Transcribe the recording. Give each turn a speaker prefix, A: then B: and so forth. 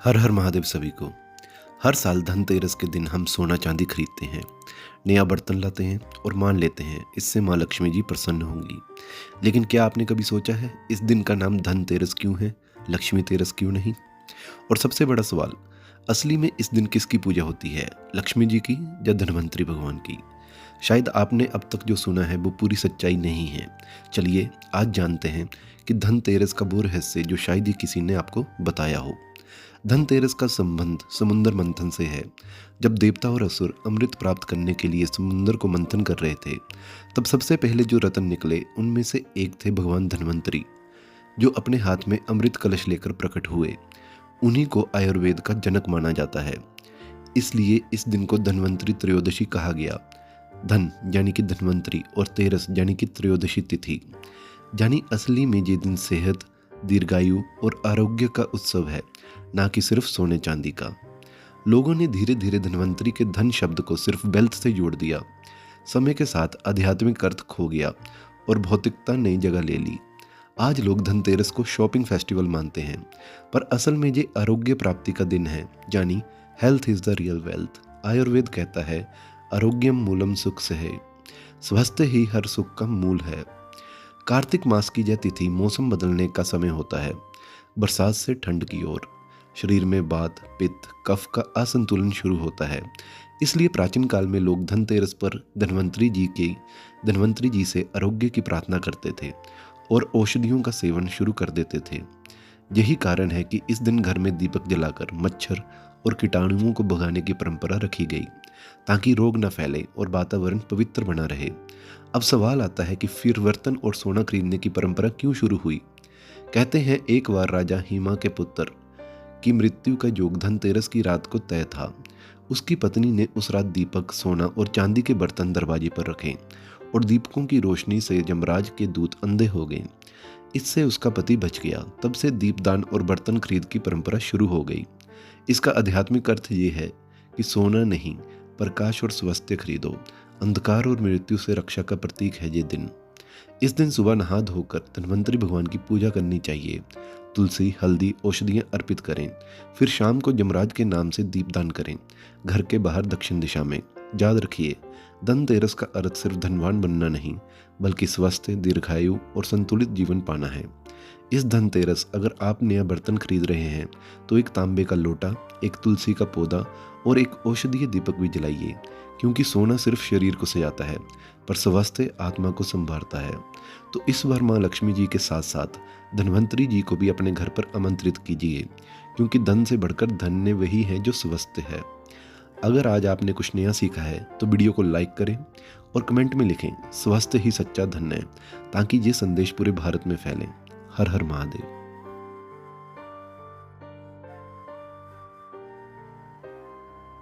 A: हर हर महादेव सभी को। हर साल धनतेरस के दिन हम सोना चांदी खरीदते हैं, नया बर्तन लाते हैं और मान लेते हैं इससे माँ लक्ष्मी जी प्रसन्न होंगी। लेकिन क्या आपने कभी सोचा है इस दिन का नाम धनतेरस क्यों है, लक्ष्मी तेरस क्यों नहीं? और सबसे बड़ा सवाल, असली में इस दिन किसकी पूजा होती है, लक्ष्मी जी की या धनवंतरी भगवान की? शायद आपने अब तक जो सुना है वो पूरी सच्चाई नहीं है। चलिए आज जानते हैं कि धनतेरस का वो रहस्य जो शायद ही किसी ने आपको बताया हो। धनतेरस का संबंध समुद्र मंथन से है। जब देवता और असुर अमृत प्राप्त करने के लिए समुद्र को मंथन कर रहे थे, तब सबसे पहले जो रत्न निकले उनमें से एक थे भगवान धन्वंतरी, जो अपने हाथ में अमृत कलश लेकर प्रकट हुए। उन्हीं को आयुर्वेद का जनक माना जाता है, इसलिए इस दिन को धन्वंतरी त्रयोदशी कहा गया। धन यानी कि धन्वंतरी और तेरस यानी कि त्रयोदशी तिथि, यानी असली में ये दिन सेहत, दीर्घायु और आरोग्य का उत्सव है, ना कि सिर्फ सोने चांदी का। लोगों ने धीरे धीरे धन्वंतरी के धन शब्द को सिर्फ वेल्थ से जोड़ दिया। समय के साथ आध्यात्मिक अर्थ खो गया और भौतिकता नई जगह ले ली। आज लोग धनतेरस को शॉपिंग फेस्टिवल मानते हैं, पर असल में ये आरोग्य प्राप्ति का दिन है, यानी health is the real wealth. Ayurveda कहता है आरोग्यम मूलम सुख से है, स्वस्थ ही हर सुख का मूल है। कार्तिक मास की यह तिथि मौसम बदलने का समय होता है। बरसात से ठंड की ओर शरीर में वात, पित्त, कफ का असंतुलन शुरू होता है। इसलिए प्राचीन काल में लोग धनतेरस पर धन्वंतरी जी से आरोग्य की प्रार्थना करते थे और औषधियों का सेवन शुरू कर देते थे। यही कारण है कि इस दिन घर में दीपक जलाकर मच्छर और कीटाणुओं को भगाने की परंपरा रखी गई, ताकि रोग न फैले और वातावरण पवित्र बना रहे। अब सवाल आता है कि फिर बर्तन और सोना खरीदने की परंपरा क्यों शुरू हुई? कहते हैं एक बार राजा हिमा के पुत्र की मृत्यु का योग धनतेरस की रात को तय था। उसकी पत्नी ने उस रात दीपक, सोना और चांदी के बर्तन दरवाजे पर रखे और दीपकों की रोशनी से यमराज के दूत अंधे हो गए। इससे उसका पति बच गया। तब से दीपदान और बर्तन खरीद की परंपरा शुरू हो गई। इसका आध्यात्मिक अर्थ ये है कि सोना नहीं, प्रकाश और स्वास्थ्य खरीदो। अंधकार और मृत्यु से रक्षा का प्रतीक है ये दिन। इस दिन सुबह नहा धोकर धन्वंतरी भगवान की पूजा करनी चाहिए। तुलसी, हल्दी, औषधियाँ अर्पित करें। फिर शाम को यमराज के नाम से दीपदान करें, घर के बाहर दक्षिण दिशा में। याद रखिए, धनतेरस का अर्थ सिर्फ धनवान बनना नहीं, बल्कि स्वस्थ, दीर्घायु और संतुलित जीवन पाना है। इस धनतेरस अगर आप नया बर्तन खरीद रहे हैं तो एक तांबे का लोटा, एक तुलसी का पौधा और एक औषधीय दीपक भी जलाइए, क्योंकि सोना सिर्फ शरीर को सजाता है, पर स्वास्थ्य आत्मा को संभालता है। तो इस बार माँ लक्ष्मी जी के साथ साथ धन्वंतरी जी को भी अपने घर पर आमंत्रित कीजिए, क्योंकि धन से बढ़कर धन्य वही है जो स्वस्थ है। अगर आज आपने कुछ नया सीखा है तो वीडियो को लाइक करें और कमेंट में लिखें, स्वस्थ ही सच्चा धन है, ताकि ये संदेश पूरे भारत में फैले। हर हर महादेव।